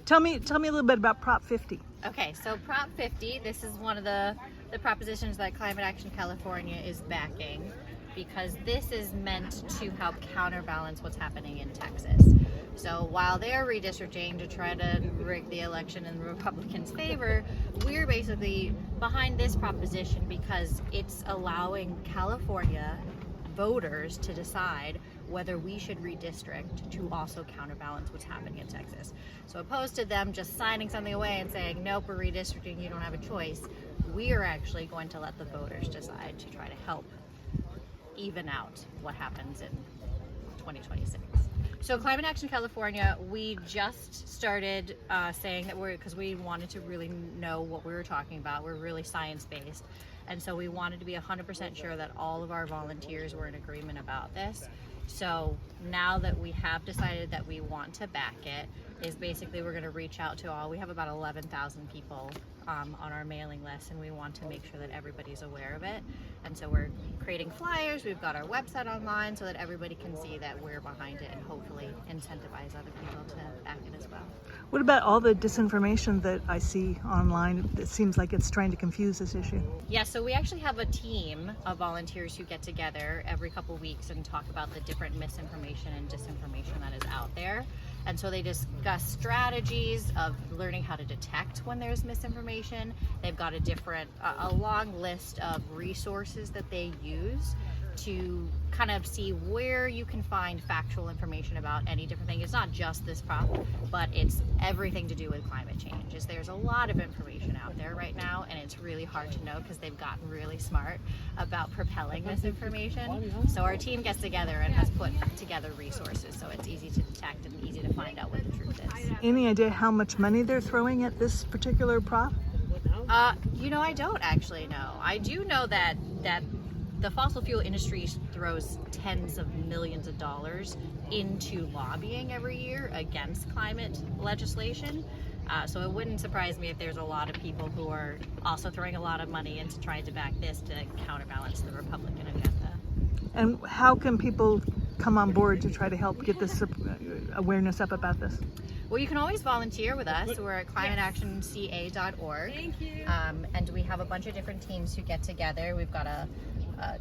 Tell me a little bit about Prop 50. Okay, so Prop 50, this is one of the propositions that Climate Action California is backing, because this is meant to help counterbalance what's happening in Texas. So while they're redistricting to try to rig the election in the Republicans' favor, we're basically behind this proposition because it's allowing California voters to decide whether we should redistrict to also counterbalance what's happening in Texas. So opposed to them just signing something away and saying, nope, we're redistricting, you don't have a choice, we are actually going to let the voters decide to try to help even out what happens in 2026. So Climate Action California, we just started saying that because we wanted to really know what we were talking about. We're really science-based. And so we wanted to be 100% sure that all of our volunteers were in agreement about this. So now that we have decided that we want to back it, is basically we're going to reach out to all. We have about 11,000 people on our mailing list, and we want to make sure that everybody's aware of it. And so we're creating flyers. We've got our website online so that everybody can see that we're behind it and hopefully incentivize other people to back it as well. What about all the disinformation that I see online? It seems like it's trying to confuse this issue. Yeah, so we actually have a team of volunteers who get together every couple weeks and talk about the different misinformation and disinformation that is out there. And so they discuss strategies of learning how to detect when there's misinformation. They've got a long list of resources that they use to kind of see where you can find factual information about any different thing. It's not just this prop, but it's everything to do with climate change. There's a lot of information out there right now, and it's really hard to know because they've gotten really smart about propelling this information. So our team gets together and has put together resources so it's easy to detect and easy to find out what the truth is. Any idea how much money they're throwing at this particular prop? I don't actually know. I do know that the fossil fuel industry throws tens of millions of dollars into lobbying every year against climate legislation. So it wouldn't surprise me if there's a lot of people who are also throwing a lot of money into trying to back this to counterbalance the Republican agenda. And how can people come on board to try to help get this awareness up about this? Well, you can always volunteer with us. We're at climateactionca.org. Thank you. And we have a bunch of different teams who get together. We've got a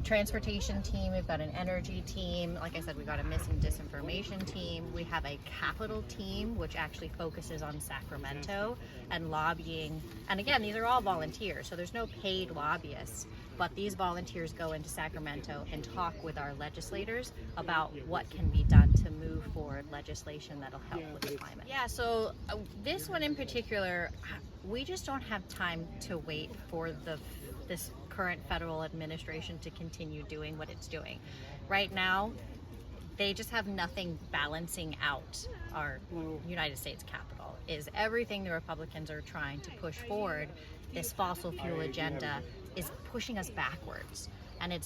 transportation team, we've got an energy team, like I said, we've got a missing disinformation team, we have a capital team which actually focuses on Sacramento and lobbying, and again, these are all volunteers, so there's no paid lobbyists, but these volunteers go into Sacramento and talk with our legislators about what can be done to move forward legislation that'll help with the climate. Yeah, so this one in particular, we just don't have time to wait for this current federal administration to continue doing what it's doing. Right now, they just have nothing balancing out our United States Capitol. Is everything the Republicans are trying to push forward, this fossil fuel agenda, is pushing us backwards. And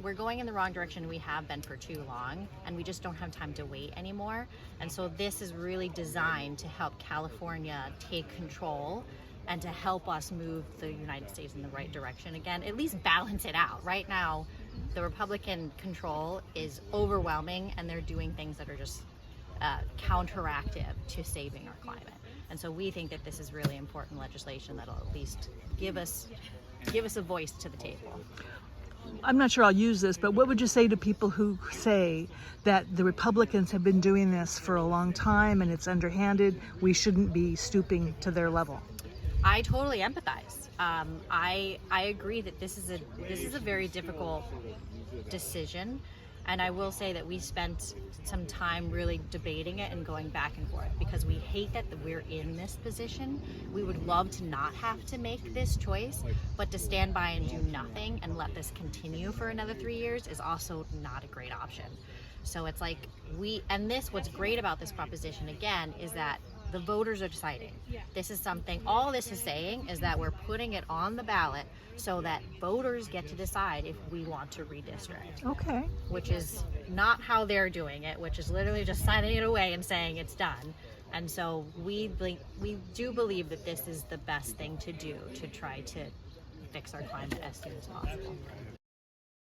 we're going in the wrong direction. We have been for too long, and we just don't have time to wait anymore. And so this is really designed to help California take control and to help us move the United States in the right direction again, at least balance it out. Right now, the Republican control is overwhelming, and they're doing things that are just counteractive to saving our climate. And so we think that this is really important legislation that'll at least give us a voice to the table. I'm not sure I'll use this, but what would you say to people who say that the Republicans have been doing this for a long time and it's underhanded, we shouldn't be stooping to their level? I totally empathize. I agree that this is a very difficult decision, and I will say that we spent some time really debating it and going back and forth because we hate that we're in this position. We would love to not have to make this choice, but to stand by and do nothing and let this continue for another 3 years is also not a great option. So it's like what's great about this proposition again is that the voters are deciding. This is something, all this is saying is that we're putting it on the ballot so that voters get to decide if we want to redistrict. Okay. Which is not how they're doing it, which is literally just signing it away and saying it's done. And so we do believe that this is the best thing to do to try to fix our climate as soon as possible.